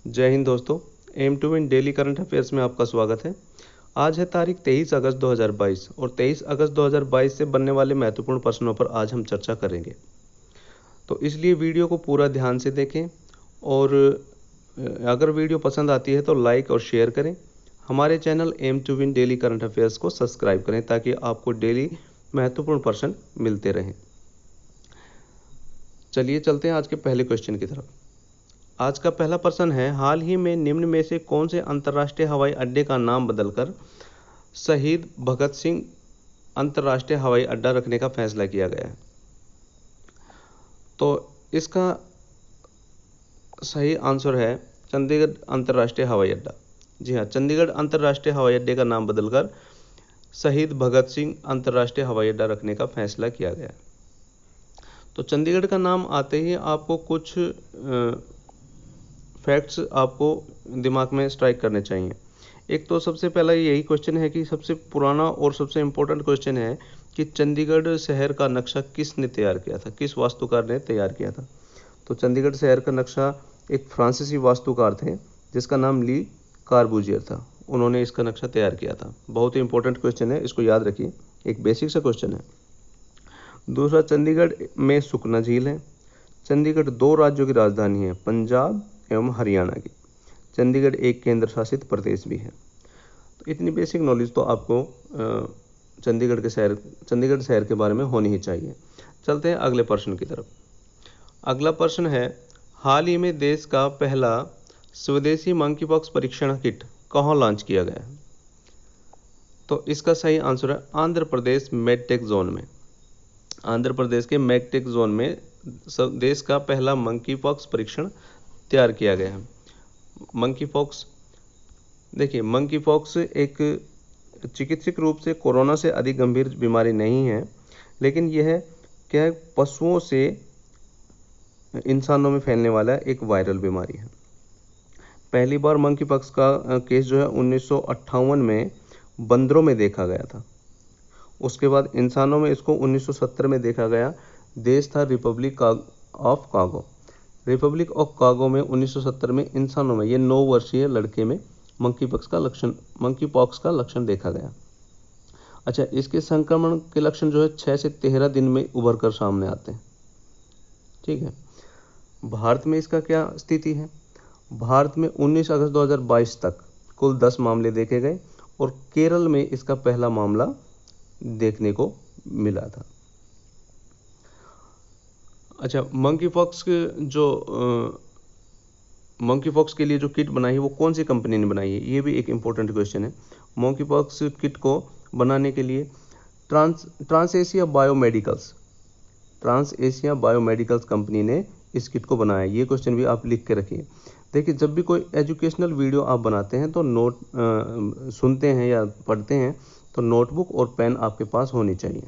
जय हिंद दोस्तों। Aim to win daily current affairs में आपका स्वागत है। आज है तारीख 23 अगस्त 2022 और 23 अगस्त 2022 से बनने वाले महत्वपूर्ण प्रश्नों पर आज हम चर्चा करेंगे। तो इसलिए वीडियो को पूरा ध्यान से देखें और अगर वीडियो पसंद आती है तो लाइक और शेयर करें। हमारे channel aim to win daily current affairs को सब्सक्राइब करें ताकि आपको डेली महत्वपूर्ण प्रश्न मिलते रहें। चलिए चलते हैं आज के पहले क्वेश्चन की तरफ। आज का पहला प्रश्न है, हाल ही में निम्न में से कौन से अंतर्राष्ट्रीय हवाई अड्डे का नाम बदलकर शहीद भगत सिंह अंतर्राष्ट्रीय हवाई अड्डा रखने का फैसला किया गया है? तो इसका सही आंसर है चंडीगढ़ अंतर्राष्ट्रीय हवाई अड्डा। जी हाँ, चंडीगढ़ अंतर्राष्ट्रीय हवाई अड्डे का नाम बदलकर शहीद भगत सिंह अंतर्राष्ट्रीय हवाई अड्डा रखने का फैसला किया गया। तो चंडीगढ़ का नाम आते ही आपको कुछ फैक्ट्स आपको दिमाग में स्ट्राइक करने चाहिए। एक तो सबसे पहला यही क्वेश्चन है कि सबसे पुराना और सबसे इम्पोर्टेंट क्वेश्चन है कि चंडीगढ़ शहर का नक्शा किसने तैयार किया था, किस वास्तुकार ने तैयार किया था? तो चंडीगढ़ शहर का नक्शा एक फ्रांसीसी वास्तुकार थे जिसका नाम ली कार्बूजियर था। उन्होंने इसका नक्शा तैयार किया था। बहुत ही इंपॉर्टेंट क्वेश्चन है, इसको याद रखिए। एक बेसिक सा क्वेश्चन है। दूसरा, चंडीगढ़ में सुखना झील है। चंडीगढ़ 2 राज्यों की राजधानी है, पंजाब एवं हरियाणा की। चंडीगढ़ एक केंद्र शासित प्रदेश भी है। तो इतनी बेसिक नॉलेज तो आपको चंडीगढ़ शहर के बारे में होनी ही चाहिए। चलते हैं अगले प्रश्न की तरफ। अगला प्रश्न है, हाल ही में देश का पहला स्वदेशी मंकीपॉक्स परीक्षण किट कहाँ लॉन्च किया गया है? तो इसका सही आंसर है आंध्र प्रदेश मेडटेक जोन में। आंध्र प्रदेश के मेडटेक जोन में देश का पहला मंकीपॉक्स परीक्षण तैयार किया गया है। मंकीपॉक्स, देखिए मंकीपॉक्स एक चिकित्सक रूप से कोरोना से अधिक गंभीर बीमारी नहीं है, लेकिन यह क्या है, पशुओं से इंसानों में फैलने वाला एक वायरल बीमारी है। पहली बार मंकीपॉक्स का केस जो है 1958 में बंदरों में देखा गया था। उसके बाद इंसानों में इसको 1970 में देखा गया। देश था Republic of Congo. Republic of Congo में 1970 में इंसानों में, ये 9 वर्षीय लड़के में मंकीपॉक्स का लक्षण देखा गया। अच्छा, इसके संक्रमण के लक्षण जो है 6 से 13 दिन में उभर कर सामने आते हैं। ठीक है। भारत में इसका क्या स्थिति है? भारत में 19 अगस्त 2022 तक कुल 10 मामले देखे गए और केरल में इसका पहला मामला देखने को मिला था। अच्छा, मंकीपॉक्स के लिए जो किट बनाई है वो कौन सी कंपनी ने बनाई है? ये भी एक इम्पोर्टेंट क्वेश्चन है। मंकीपॉक्स किट को बनाने के लिए ट्रांस एशिया बायोमेडिकल्स कंपनी ने इस किट को बनाया। ये क्वेश्चन भी आप लिख के रखिए। देखिए, जब भी कोई एजुकेशनल वीडियो आप बनाते हैं तो सुनते हैं या पढ़ते हैं तो नोटबुक और पेन आपके पास होनी चाहिए,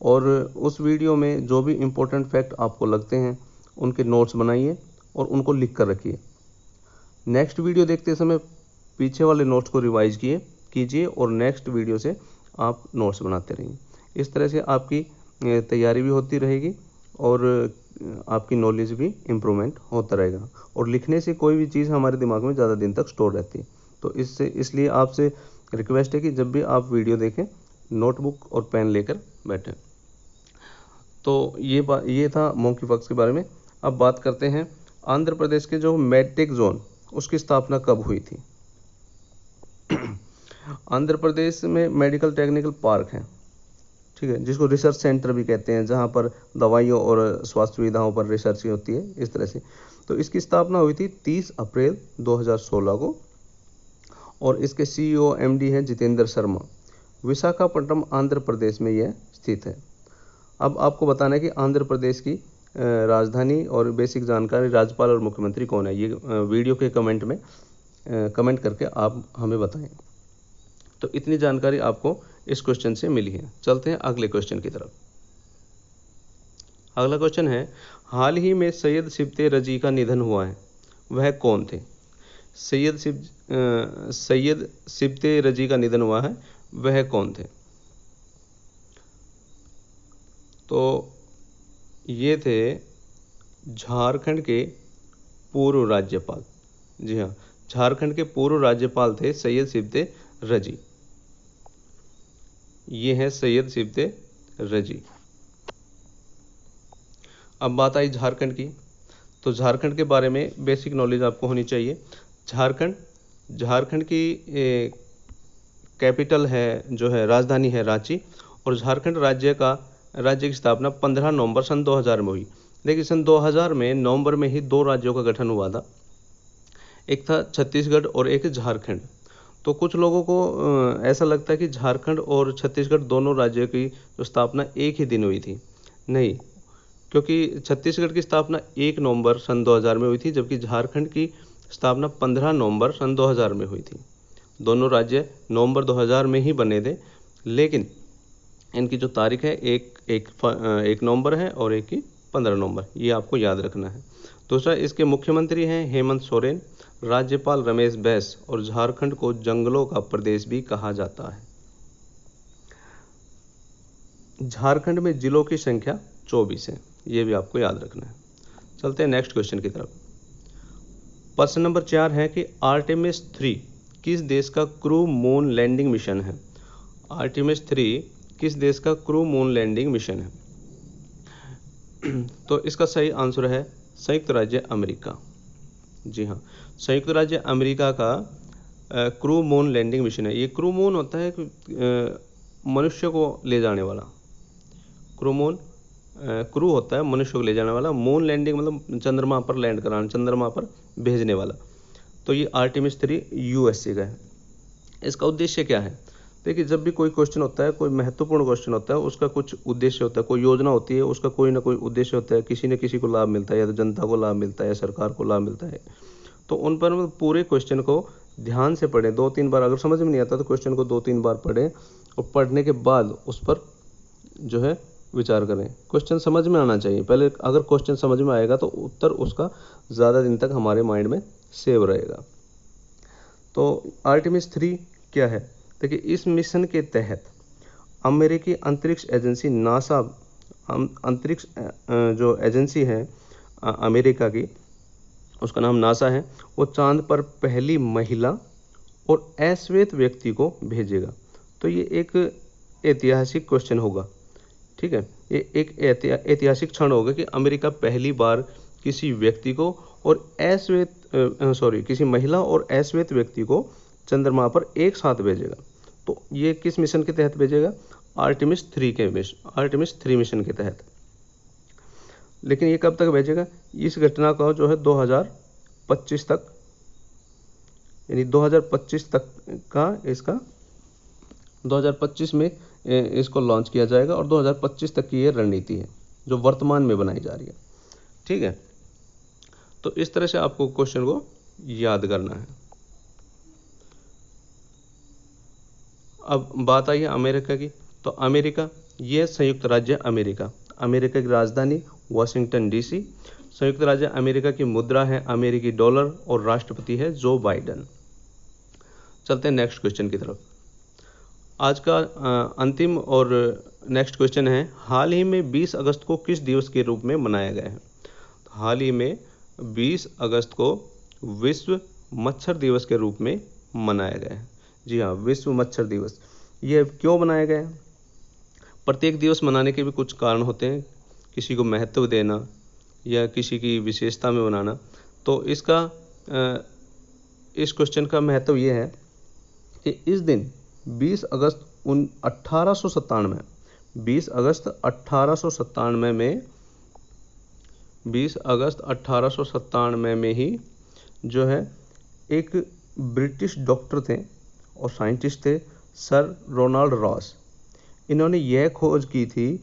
और उस वीडियो में जो भी इम्पोर्टेंट फैक्ट आपको लगते हैं उनके नोट्स बनाइए और उनको लिख कर रखिए। नेक्स्ट वीडियो देखते समय पीछे वाले नोट्स को रिवाइज कीजिए और नेक्स्ट वीडियो से आप नोट्स बनाते रहिए। इस तरह से आपकी तैयारी भी होती रहेगी और आपकी नॉलेज भी इम्प्रूवमेंट होता रहेगा। और लिखने से कोई भी चीज़ हमारे दिमाग में ज़्यादा दिन तक स्टोर रहती है। तो इसलिए आपसे रिक्वेस्ट है कि जब भी आप वीडियो देखें नोटबुक और पेन लेकर बैठें। तो ये था मंकीपॉक्स के बारे में। अब बात करते हैं आंध्र प्रदेश के जो मेडटेक जोन, उसकी स्थापना कब हुई थी? आंध्र प्रदेश में मेडिकल टेक्निकल पार्क है, ठीक है, जिसको रिसर्च सेंटर भी कहते हैं, जहाँ पर दवाइयों और स्वास्थ्य सुविधाओं पर रिसर्च होती है, इस तरह से। तो इसकी स्थापना हुई थी 30 अप्रैल 2016 को और इसके CEO MD हैं जितेंद्र शर्मा। विशाखापट्टनम आंध्र प्रदेश में यह स्थित है। अब आपको बताना है कि आंध्र प्रदेश की राजधानी और बेसिक जानकारी, राज्यपाल और मुख्यमंत्री कौन है, ये वीडियो के कमेंट करके आप हमें बताएं। तो इतनी जानकारी आपको इस क्वेश्चन से मिली है। चलते हैं अगले क्वेश्चन की तरफ। अगला क्वेश्चन है, हाल ही में सैयद सिब्ते रजी का निधन हुआ है, वह कौन थे? सैयद सिब्ते रजी का निधन हुआ है, वह कौन थे? तो ये थे झारखंड के पूर्व राज्यपाल। जी हाँ, झारखंड के पूर्व राज्यपाल थे सैयद सिबते रजी। ये हैं सैयद सिबते रजी। अब बात आई झारखंड की, तो झारखंड के बारे में बेसिक नॉलेज आपको होनी चाहिए। झारखंड की कैपिटल है, जो है राजधानी है रांची, और झारखंड राज्य की स्थापना 15 नवंबर सन 2000 में हुई। देखिए सन 2000 में नवंबर में ही दो राज्यों का गठन हुआ था, एक था छत्तीसगढ़ और एक झारखंड। तो कुछ लोगों को ऐसा लगता है कि झारखंड और छत्तीसगढ़ दोनों राज्यों की जो स्थापना एक ही दिन हुई थी। नहीं, क्योंकि छत्तीसगढ़ की स्थापना 1 नवंबर सन 2000 में हुई थी, जबकि झारखंड की स्थापना 15 नवंबर सन 2000 में हुई थी। दोनों राज्य नवंबर 2000 में ही बने थे, लेकिन इनकी जो तारीख है एक नवंबर है और एक की 15 नवंबर, ये आपको याद रखना है। दूसरा, इसके मुख्यमंत्री हैं हेमंत सोरेन, राज्यपाल रमेश बैस, और झारखंड को जंगलों का प्रदेश भी कहा जाता है। झारखंड में जिलों की संख्या 24 है, ये भी आपको याद रखना है। चलते हैं नेक्स्ट क्वेश्चन की तरफ। प्रश्न नंबर 4 है कि आर्टेमिस 3 किस देश का क्रू मून लैंडिंग मिशन है? आर्टेमिस 3 किस देश का क्रू मून लैंडिंग मिशन है? तो इसका सही आंसर है संयुक्त राज्य अमेरिका। जी हाँ, संयुक्त राज्य अमेरिका का क्रू मून लैंडिंग मिशन है। ये क्रू मून होता है मनुष्य को ले जाने वाला। क्रू होता है मनुष्य को ले जाने वाला। मून लैंडिंग मतलब चंद्रमा पर लैंड कराना, चंद्रमा पर भेजने वाला। तो ये आर्टेमिस 3 यूएसए का है। इसका उद्देश्य क्या है? देखिए, जब भी कोई क्वेश्चन होता है, कोई महत्वपूर्ण क्वेश्चन होता है, उसका कुछ उद्देश्य होता है, कोई योजना होती है, उसका कोई ना कोई उद्देश्य होता है। किसी न किसी को लाभ मिलता है, या तो जनता को लाभ मिलता है या सरकार को लाभ मिलता है। तो उन पर पूरे क्वेश्चन को ध्यान से पढ़ें 2-3 बार। अगर समझ में नहीं आता तो क्वेश्चन को 2-3 बार पढ़ें, और पढ़ने के बाद उस पर जो है विचार करें। क्वेश्चन समझ में आना चाहिए पहले। अगर क्वेश्चन समझ में आएगा तो उत्तर उसका ज़्यादा दिन तक हमारे माइंड में सेव रहेगा। तो आर्टेमिस 3 क्या है? देखिए, इस मिशन के तहत अमेरिकी अंतरिक्ष एजेंसी नासा, अंतरिक्ष जो एजेंसी है अमेरिका की, उसका नाम नासा है, वो चांद पर पहली महिला और अश्वेत व्यक्ति को भेजेगा। तो ये एक ऐतिहासिक क्वेश्चन होगा, ठीक है। ये एक ऐतिहासिक क्षण होगा कि अमेरिका पहली बार किसी व्यक्ति को और किसी महिला और अश्वेत व्यक्ति को चंद्रमा पर एक साथ भेजेगा। तो ये किस मिशन के तहत भेजेगा? आर्टेमिस 3 मिशन के तहत। लेकिन ये कब तक भेजेगा? इस घटना का जो है 2025 तक, यानी 2025 तक का इसका 2025 में इसको लॉन्च किया जाएगा, और 2025 तक की ये रणनीति है जो वर्तमान में बनाई जा रही है, ठीक है। तो इस तरह से आपको क्वेश्चन को याद करना है। अब बात आई है अमेरिका की। तो अमेरिका, ये संयुक्त राज्य अमेरिका, अमेरिका की राजधानी वाशिंगटन डीसी। संयुक्त राज्य अमेरिका की मुद्रा है अमेरिकी डॉलर, और राष्ट्रपति है जो बाइडेन। चलते हैं नेक्स्ट क्वेश्चन की तरफ। आज का अंतिम और नेक्स्ट क्वेश्चन है, हाल ही में 20 अगस्त को किस दिवस के रूप में मनाया गया है? हाल ही में 20 अगस्त को विश्व मच्छर दिवस के रूप में मनाया गया है। जी हाँ, विश्व मच्छर दिवस। ये क्यों मनाया गया है? प्रत्येक दिवस मनाने के भी कुछ कारण होते हैं, किसी को महत्व देना या किसी की विशेषता में बनाना। तो इस क्वेश्चन का महत्व ये है कि इस दिन 20 अगस्त 1897 20 अगस्त 1897 में 20 अगस्त 1897 में ही जो है एक ब्रिटिश डॉक्टर थे और साइंटिस्ट थे, सर रोनाल्ड रॉस। इन्होंने यह खोज की थी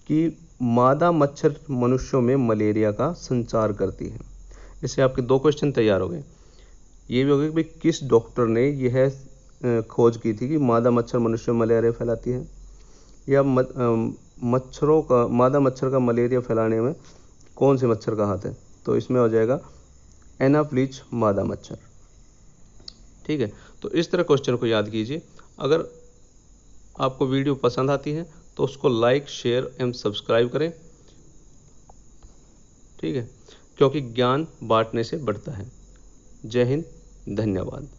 कि मादा मच्छर मनुष्यों में मलेरिया का संचार करती है। इससे आपके 2 क्वेश्चन तैयार हो गए। ये भी हो गया कि भाई किस डॉक्टर ने यह खोज की थी कि मादा मच्छर मनुष्यों में मलेरिया फैलाती है, या मादा मच्छर का मलेरिया फैलाने में कौन से मच्छर का हाथ है? तो इसमें हो जाएगा एनाफ्लिज मादा मच्छर, ठीक है। तो इस तरह क्वेश्चन को याद कीजिए। अगर आपको वीडियो पसंद आती है तो उसको लाइक, शेयर एवं सब्सक्राइब करें, ठीक है, क्योंकि ज्ञान बांटने से बढ़ता है। जय हिंद, धन्यवाद।